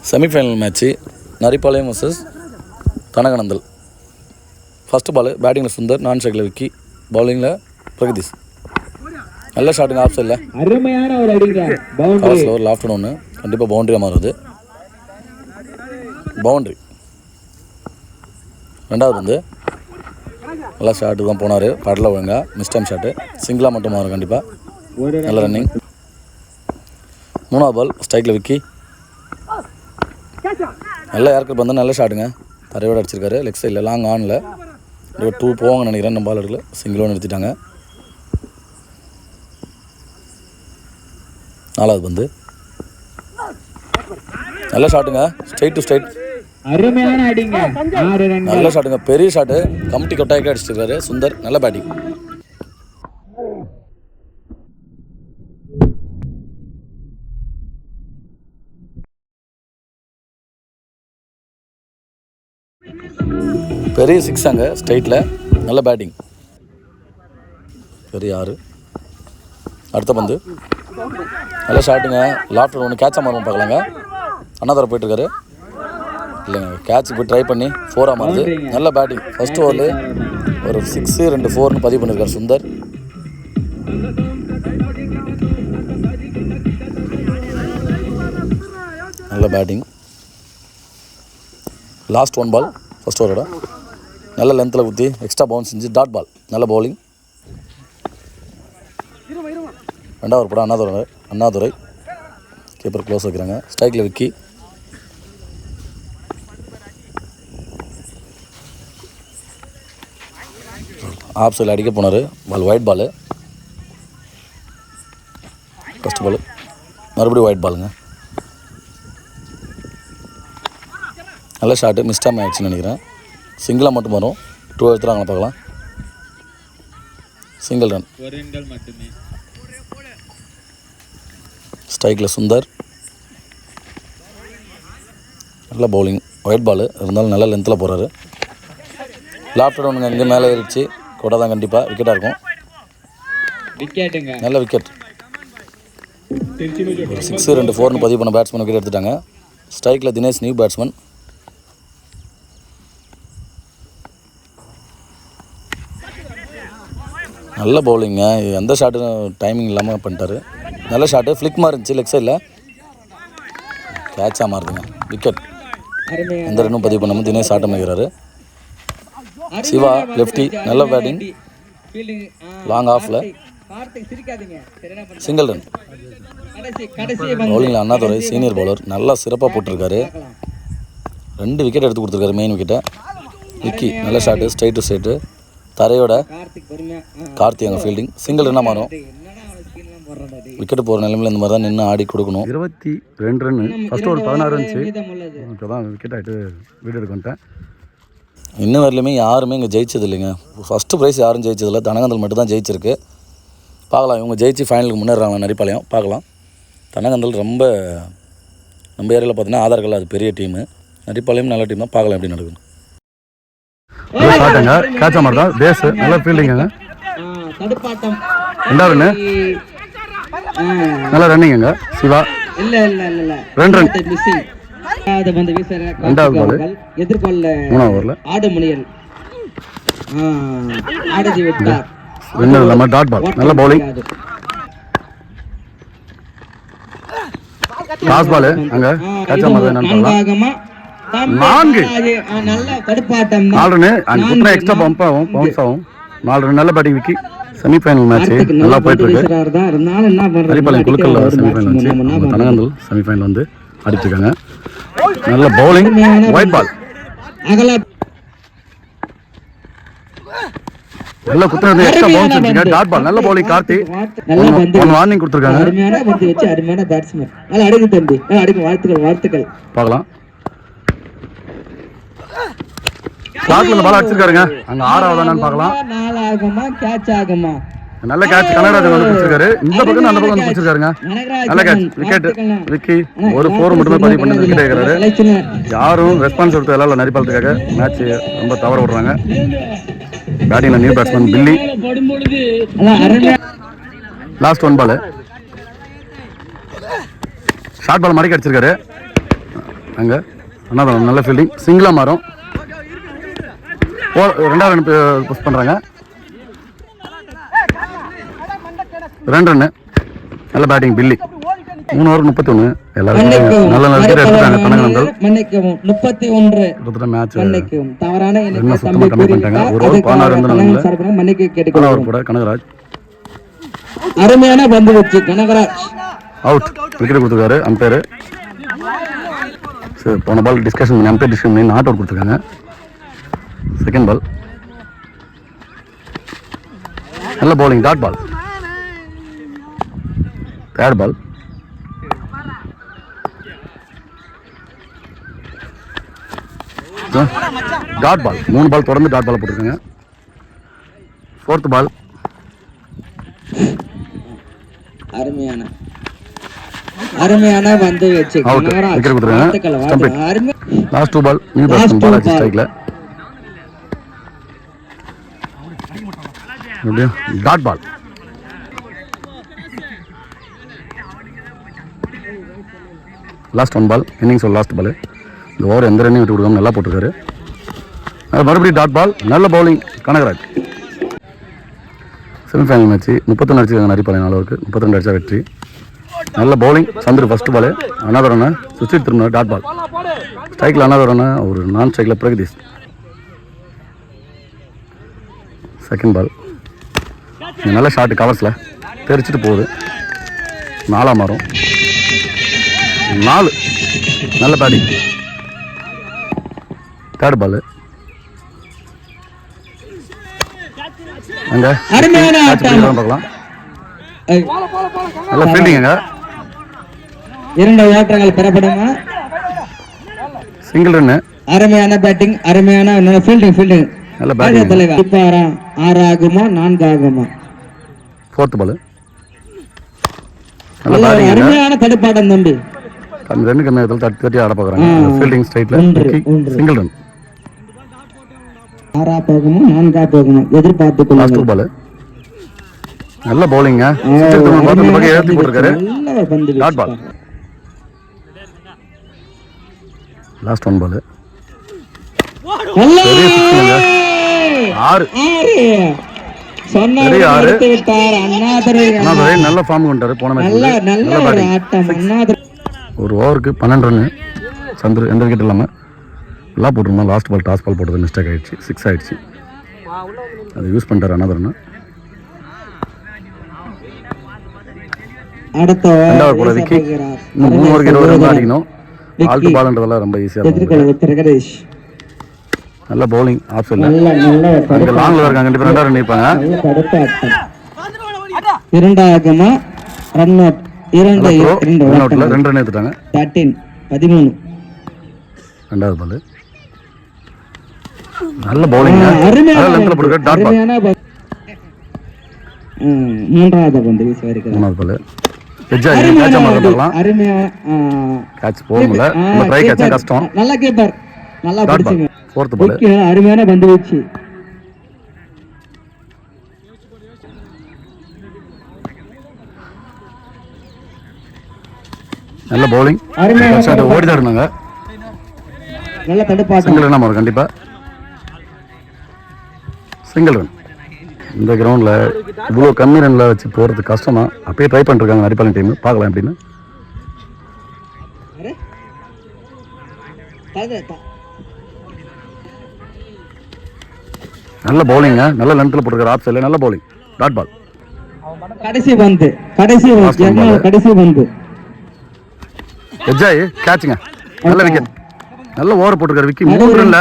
Semi-final match Naripalayam versus Kanakanandal. First ball பேட்டிங்கில் சுந்தர், நான் ஸ்ட்ரைக்கில் விக்கி, பவுலிங்கில் பிரகதீஷ். நல்ல ஷாட்டுங்க ஆஃப் சைடில். அருமையான ஒரு அடிங்க. பவுண்டரி ஒரு லாஃப்ட் ஒன்று கண்டிப்பாக பவுண்டரியாக மாறுது. பவுண்டரி. ரெண்டாவது வந்து நல்லா ஷாட்டு தான் போனார், படல ஒழுங்கா மிஸ் டைம் ஷாட்டு, சிங்கிளாக மட்டும் மாறும் கண்டிப்பாக. நல்ல ரன்னிங். மூணாவது பால் ஸ்ட்ரைக்கில் விக்கி, நல்ல ஏர்கட் வந்து நல்ல ஷாட்டுங்க, தரையோடு அடிச்சிருக்காரு. லெக் சைடில் லாங் ஆனில் 2 போவாங்கன்னு நினைக்கிறேன். நம்ம பால் எடுக்கல, சிங்கிளோடு நிறுத்திட்டாங்க. நாலாவது பந்து நல்ல ஷாட்டுங்க, ஸ்ட்ரைட் டு ஸ்ட்ரைட், அருமையான அடிங்க. நல்ல ஷாட்டுங்க, பெரிய ஷாட்டு, கமிட்டி கொட்டாய்க்கு அடிச்சிருக்காரு சுந்தர். நல்ல பேட்டிங். பெரிய 6 அங்கே ஸ்ட்ரைட்டில், நல்ல பேட்டிங், பெரிய 6. அடுத்த பந்து நல்ல ஷாட்டுங்க, லாஃப்ட் ஒன்று கேட்சாக மாறும் பார்க்கலாங்க. அண்ணாதுரை போயிட்டுருக்காரு, இல்லைங்க கேட்ச் இப்போ ட்ரை பண்ணி 4ஆக மாறுது. நல்ல பேட்டிங். ஃபஸ்ட் ஓவரில் ஒரு 6, 2 4னு பதிவு பண்ணியிருக்காரு சுந்தர். நல்ல பேட்டிங். லாஸ்ட் 1 பால் ஃபஸ்ட் ஓவரோட நல்ல லென்த்தில் குத்தி எக்ஸ்ட்ரா பவுன்ஸ் செஞ்சு டாட் பால். நல்ல பவுலிங். ரெண்டாவது படம் அண்ணாதுரை கீப்பர் க்ளோஸ் வைக்கிறாங்க. ஸ்ட்ரைக்கில் விக்கி, ஆஃப் சைடில் அடிக்க போனார். பால் ஒயிட் பால். ஃபஸ்ட் பால் மறுபடியும் ஒயிட் பாலுங்க. நல்ல ஷாட்டு, மிஸ்டாம் ஆயிடுச்சுன்னு நினைக்கிறேன். சிங்கிளாக மட்டும் வரும். 2 எடுத்துறாங்க பார்க்கலாம். Single run. ஸ்ட்ரைக்கில் சுந்தர், நல்ல பவுலிங், ஒயிட் பால் இருந்தாலும் நல்ல லென்த்தில் போகிறாரு. லாஃப்ட் ஒன்றுங்க இங்கே மேலே ஏறிச்சு, கூட தான் கண்டிப்பாக விக்கெட்டாக இருக்கும். நல்ல விக்கெட். 6, 2 4னு பதிவு பண்ண பேட்ஸ்மேன் விக்கெட் எடுத்துட்டாங்க. ஸ்ட்ரைக்கில் தினேஷ், நியூ பேட்ஸ்மேன். நல்ல பவுலிங்க, எந்த ஷாட்டும் டைமிங் இல்லாமல் பண்ணிட்டாரு. நல்ல ஷாட்டு, ஃப்ளிக் மாதிரி இருந்துச்சு லெக் சைடில், கேட்சாக மாறுதுங்க, விக்கெட். எந்த ரன்னும் பதிவு பண்ணாமல் தினேஷ் ஆட்டம் வைக்கிறாரு. சிவா லெஃப்டி, நல்ல பேட்டிங், லாங் ஆஃபில், சிங்கிள் ரன். பவுலிங்கில் அண்ணாதுரை சீனியர் பவுலர், நல்லா சிறப்பாக போட்டிருக்காரு. 2 விக்கெட் எடுத்து கொடுத்துருக்காரு மெயின் விக்கெட்டை. விக்கி நல்ல ஷாட்டு, ஸ்ட்ரைட் டு ஸ்ட்ரைட்டு, தரையோட கார்த்தி அங்கே ஃபீல்டிங். சிங்கிள் ரன்னாக மாறும். விக்கெட்டு போகிற நிலைமையில் இந்த மாதிரி தான் நின்று ஆடி கொடுக்கணும். 22 ரன்னு. ஃபஸ்ட்டு ஒரு 16 இருந்துச்சு, இப்போ தான் விக்கெட் ஆகிட்டு வீடு எடுக்க வந்துட்டேன். இன்னும் வரலையுமே யாருமே இங்கே ஜெயிச்சது இல்லைங்க. ஃபஸ்ட்டு ப்ரைஸ் யாரும் ஜெயிச்சதில்லை, தனகந்தல் மட்டும் தான் ஜெயிச்சிருக்கு. பார்க்கலாம், இவங்க ஜெயிச்சு ஃபைனலுக்கு முன்னேறாங்க. நரிப்பாளையம் பார்க்கலாம். தனகந்தல் ரொம்ப நம்ம ஏரியாவில் பார்த்தீங்கன்னா ஆதார் கார்டில் அது பெரிய டீமு. நரிப்பாளையம் நல்ல டீம் தான். பார்க்கலாம் எப்படி நடக்குது. ஷாட்டுங்க, கேட்சா மாதிரி தான் பேஸ், நல்ல ஃபீல்டிங்குங்க. ரெண்டாவது ரன்னு, நல்ல ரன்னிங்குங்க. சிவா 2 ரன். ரெண்டாவது பால் எதிர்கொள்ள 3ஆவது ஓவரில் ஆடுமுனியல் ரெண்டு இல்லாமல் டாட் பால். நல்ல பவுலிங். லாஸ்ட் பால் அங்கே கேட்சா மாதிரி என்னன்னு பார்க்கலாம். 4 4 ரன்னு. அங்கே குத்தினா எக்ஸ்ட்ரா பம்ப் ஆகும், பவுன்ஸ் ஆகும். 4 ரன். நல்ல பேட்டிங் விக்கி. செமிஃபைனல் மேட்ச்சு நல்லா போயிட்டு இருக்கு. நரிப்பாளையம் குழுக்கள் செமிஃபைனல் மேட்ச்சு, தனகந்தல் செமிஃபைனல் வந்து அடிச்சிருக்காங்க. நல்ல பவுலிங், ஒயிட் பால், நல்ல குத்துறது, எக்ஸ்ட்ரா பவுன்ஸ் இருந்துச்சுங்க, டாட் பால். நல்ல பவுலிங் கார்த்தி. 1 வார்னிங் கொடுத்துருக்காங்க. பார்க்கலாம். ஸ்லாட்ல இந்த பால் அடிச்சிருக்காருங்க. அங்க 6ஆவது என்னன்னு பார்க்கலாம். 4 கேட்ச் ஆகுமா? நல்ல கேட்ச், கனகராஜன் வந்து பிடிச்சிருக்காரு. இந்த பக்கம் அந்த பக்கம் வந்து பிடிச்சிருக்காருங்க. நல்ல கேட்ச், விக்கெட். விக்கி ஒரு 4 மட்டுமே பதிவு பண்ணி விக்கெட் ஆகிறாரு. யாரும் ரெஸ்பான்ஸ் எடுத்து விளையாடல நரிப்பாளத்துக்காக. மேட்ச் ரொம்ப தவற விடுறாங்க. பேட்டிங்ல நியூ பேட்ஸ்மேன் பில்லி. லாஸ்ட் 1 பால் ஷார்ட் பால் மடக்கி அடிச்சிருக்காரு. அங்கே அண்ணா நல்ல ஃபீல்டிங் சிங்கிளாக மாறும். ரெண்டாவது ரன் புஷ் பண்ணுறாங்க. 2 ரன்னு. நல்ல பேட்டிங் பில்லி. 3 ஓவர் 31. எல்லாரும் நல்ல நல்ல பேர் எடுத்துட்டாங்க. தனகனந்தல் மன்னிக்கவும் 31 கிட்டத்தட்ட மேட்ச் மன்னிக்கவும் தவறான என்ன சுத்தமாக கம்மி பண்ணிட்டாங்க. ஒரு ஓவர் 16 ரன் தான். மன்னிக்க ஓவர் கேட்டுக்கொள்கிறோம். போட கனகராஜ் அருமையான பந்து வச்சு கனகராஜ் அவுட். விக்கெட் கொடுத்துருக்காரு அம்பையர். சரி, போன பால் டிஸ்கஷன் பண்ணி அம்பையர் டிஸ்கஷன் பண்ணி நாட் அவுட் கொடுத்துருக்காங்க. செகண்ட் பால் நல்ல bowling dot ball. Third ball dot ball. 3 ball தொடர்ந்து டாட் பால் போட்டிருக்காங்க. ஃபோர்த் பால் அருமையான பந்து வச்சு அவுட். விக்கெட் கொடுத்துருக்காங்க. Stumping. Last 2 ball new batsman Balaji ஸ்ட்ரைக்ல. Dot ball. Last 1 ball innings last ball. இந்த ஓவர் எந்த ரன்னையும் விட்டு கொடுக்காம நல்லா போட்டிருக்காரு. மறுபடியும் டாட் பால். நல்ல பவுலிங் கனகராஜ். செமிஃபைனல் மேட்ச் 31 அடிச்சிருக்காங்க நரிப்பாளையம் 4 ஓவருக்கு 32 அடிச்சா வெற்றி. நல்ல பவுலிங் சந்திர ஃபர்ஸ்ட் பால். அனாதர் ரன் சுவிட்ச் திரும்ப டாட் பால். ஸ்ட்ரைக்கில் அனாதர் ரன் ஒரு நான் ஸ்ட்ரைக்கில் பிரகதீஷ். செகண்ட் பால் நல்ல ஷாட் கவர்ஸில் தெரிச்சிட்டு போகுது. 4 மாறும். 4 நல்ல பேட்டிங். தேர்ட் பால் அங்கே பார்க்கலாம். நல்ல ஃபீல்டிங்க. 2 ஓட்டங்கள் பெறப்படுமா. Single run. அருமையான பேட்டிங் அருமையான ஃபீல்டிங் நல்ல பேட்டிங். தலைவர் 6 ஆகுமா 4 ஆகுமா. ஃபோர்த் பால் நல்ல பேட்டிங். அருமையான தடுப்பாட்டம் தம்பி. அந்த 2 கம்மியாக தட்டி ஆட பார்க்குறாங்க. Fielding ஸ்ட்ரைட்டில் single run. 6 போகுமா 4 போகுமா எதிர்பார்த்து லாஸ்ட் 2 பால் நல்ல பவுலிங்க. ஏற்றி போட்டிருக்காரு. Dot ball. Last 1 ball 6. நல்ல ஃபார்ம் கொண்டாரு போன மேட்ச். ஒரு ஓவருக்கு 12 ரன்னு. சந்திர எந்த விக்கெட் இல்லாமல் எல்லாம் போட்டிருந்தோம். லாஸ்ட் பால் டாஸ் பால் போட்டது மிஸ்டேக் ஆகிடுச்சு. 6 ஆகிடுச்சு. அதை யூஸ் பண்ணிட்டார் அனாதர்னு. ரெண்டாவது போட விக்கி. இன்னும் 3 ஓவருக்கு 20 ரன் அடிக்கணும். ஆல்ட் பால்ன்றதெல்லாம் ரொம்ப ஈஸியாக இருக்கும். நல்ல பவுலிங் ஆஃப் இல்லை. அங்கே லாங்கில் இருக்காங்க. கண்டிப்பாக 2 ரன் நிற்பாங்க. 2 ஆகுமா ரன் அவுட். 2 ரன் எடுத்துட்டாங்க. 13 ரெண்டாவது பால் நல்ல பவுலிங். டாட் பால். மூன்றாவது பந்து வீசி வருகிறது. 3வது பால் கேட்ச் போக முடியல. நம்ம ட்ரை கேட்ச் கஷ்டம். நல்ல கீப்பர் நல்லா பிடிச்சீங்க. 4th பால் அருமையான பந்து வீச்சு. நல்ல பவுலிங். ஓடிதான் இருந்தாங்க. நல்ல தடுப்பாட்டம். சிங்கிள் ரன் வரும் கண்டிப்பா. Single run. இந்த கிரவுண்டில் இவ்வளோ கம்மி ரனில் வச்சு போகிறது கஷ்டம் தான். அப்பயே ட்ரை பண்ணிருக்காங்க நரிப்பாளையம் டீம். பார்க்கலாம் எப்படின்னு. நல்ல பவுலிங்க. நல்ல லென்த்தில் போட்டிருக்காரு. ஆஃப் சைடில் நல்ல பவுலிங். டாட் பால். கடைசி பந்து பந்து எஜ்ஜாய் கேட்சுங்க. நல்ல விக்கெட். நல்ல ஓவர் போட்டிருக்காரு விக்கி. 3 ரன்ல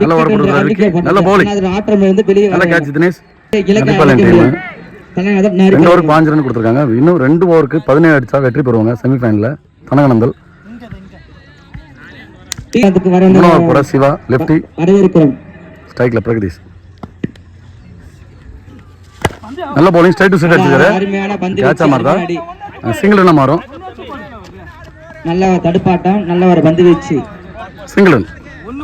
நல்ல ஓவர் போட்டிருக்காரு விக்கி. நல்ல பவுலிங். நல்ல கேட்ச் தினேஷ். நரிப்பாளையம் டீம் 2 ஓவருக்கு 5 ரன் கொடுத்துருக்காங்க. இன்னும் 2 ஓவருக்கு 17 அடிச்சா வெற்றி பெறுவாங்க செமிஃபைனலில். தனகனந்தல் 3 ஓவர் போட சிவா லெஃப்டி. ஸ்ட்ரைக்ல பிரகதீஷ். நல்ல பவுலிங். ஸ்ட்ரைட் டு ஸ்ட்ரைட் அடிச்சிருக்காரு. கேட்சா மாறுதா. சிங்கிள் ரன்னா மாறும். நல்ல தடுப்பாட்டம். நல்ல ஒரு பந்து வீச்சு. Single run.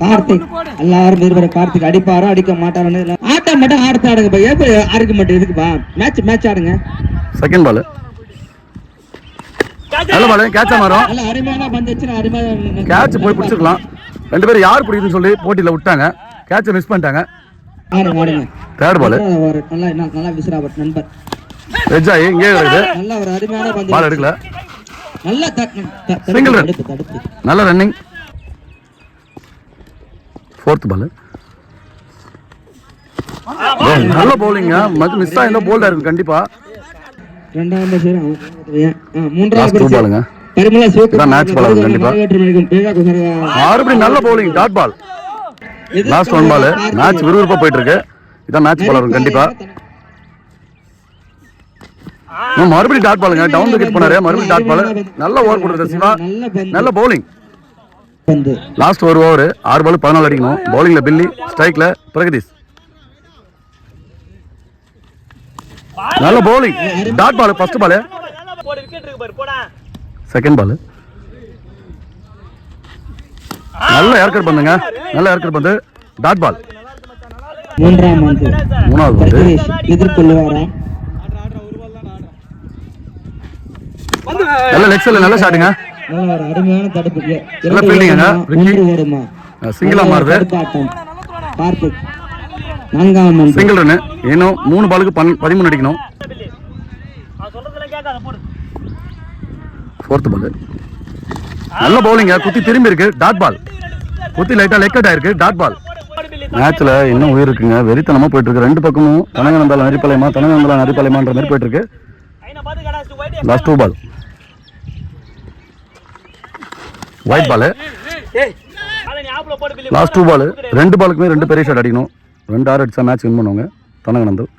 கார்த்திக் எல்லாரும் நிறுவன கார்த்திக் அடிப்பாரோ அடிக்க மாட்டாரோ. ஆட்டம் மட்டும் ஆடுத்து ஆடுங்க. எப்படி ஆடுக்க மாட்டேன் எதுக்குப்பா. மேட்ச் ஆடுங்க. செகண்ட் பால் நல்ல பால் கேட்சா மாறும். நல்ல அருமையான பந்து வச்சு அருமையான கேட்ச் போய் பிடிச்சிருக்கலாம். 2 பேரும் யார் பிடிக்குதுன்னு சொல்லி போட்டியில் விட்டாங்க. கேட்சை மிஸ் பண்ணிட்டாங்க. தேர்ட் பால் நல்லா விசிறாபட் நண்பர் வெஜ்ஜாயி இங்கே இருக்குது. நல்ல ஒரு அருமையான பந்து பால் எடுக்கல. நல்ல சிங்கிள் ரன். தடுப்பு நல்ல ரன்னிங். 4th பால் நல்ல பவுலிங்க. மிஸ் ஆயிருந்தா போல்டா இருக்கும் கண்டிப்பா. இரண்டாவது லாஸ்ட் 2 பாலுங்க. இதான் மேட்ச் பால் ஆகும் கண்டிப்பா. மறுபடியும் நல்ல பவுலிங் டாட் பால். லாஸ்ட் 1 பால். மேட்ச் விறுவிறுப்பா போயிட்டு இருக்கு. இதான் மேட்ச் பால் ஆகும் கண்டிப்பா. மறுபடியும் டாட் பாலுங்க. டவுன் விக்கெட் போனாரு. மறுபடியும் டாட் பால். நல்ல ஓவர் கொடுக்குறது சிவா. நல்ல பவுலிங். லாஸ்ட் ஒரு ஓவர் 6 பால் 14 அடிக்கணும். பவுலிங்ல பில்லி, ஸ்ட்ரைக்ல பிரகதீஷ். நல்ல bowling dot ball. First ball. Second ball. நல்ல ஏர்கட் பந்துங்க. நல்ல ஏர்கட் பந்து. Dot ball. மூணாவது பந்து எதிர்கொள்ளுவாரா? நல்ல லெக் சைடுல நல்ல ஷாட்டுங்க. நல்ல ஒரு அருமையான தடுப்பு. நல்ல ஃபீல்டிங்க. ஓடுமா சிங்கிளா மாறுது. கார்த்திக் 4ஆம் பந்து சிங்கிள் ரன். இன்னும் 3 பாலுக்கு 13 அடிக்கணும். 4th பால். நல்ல பவுலிங்க. குத்தி திரும்பி இருக்கு. Dot ball. குத்தி லைட்டா லெக் அவுட் ஆயிருக்கு. Dot ball. மேட்ச்ல இன்னும் உயிர் இருக்குங்க. வெறித்தனமா போயிட்டு இருக்கு. 2 பக்கமும் தனங்கநந்தால நரிப்பாளையமா தனங்கநந்தால நரிப்பாளையமான்ற மாதிரி போயிட்டு இருக்கு. லாஸ்ட் 2 பால். White ball. லாஸ்ட் 2 பால். 2 பாலுக்குமே 2 பெரிய ஷாட் அடிக்கணும். 2 6 அடிச்சா மேட்ச் வின் பண்ணுவாங்க தனங்கநந்தல்.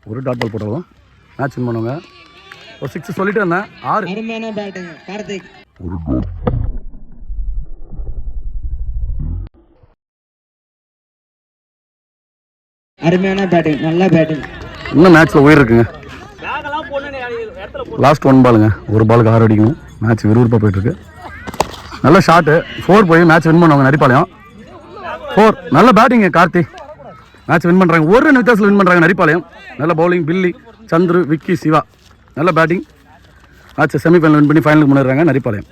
ஒரு டாட் பால் போட்டாலும் மேட்ச் வின் பண்ணுவாங்க. ஒரு 6 சொல்லிட்டு இருந்தேன். 6 அருமையான பேட்டிங் கார்த்திக். அருமையான பேட்டிங். நல்ல பேட்டிங். இன்னும் மேட்ச்ல உயிர் இருக்குங்க. லாஸ்ட் 1 பாலுங்க. ஒரு பாலுக்கு 6 அடிக்கணும். மேட்ச் விறுவிறுப்பாக போயிட்டு இருக்கு. நல்ல ஷாட்டு. 4 போய் மேட்ச் வின் பண்ணுவாங்க நரிப்பாளையம். 4 நல்ல பேட்டிங் கார்த்தி. மேட்ச் வின் பண்றாங்க. ஒரு ரன் வித்தியாசத்தில் வின் பண்றாங்க நரிப்பாளையம். நல்ல பவுலிங் பில்லி, சந்துரு, விக்கி, சிவா. நல்ல பேட்டிங். மேட்ச் செமிஃபைனல் வின் பண்ணி ஃபைனலுக்கு முன்னேறாங்க நரிப்பாளையம்.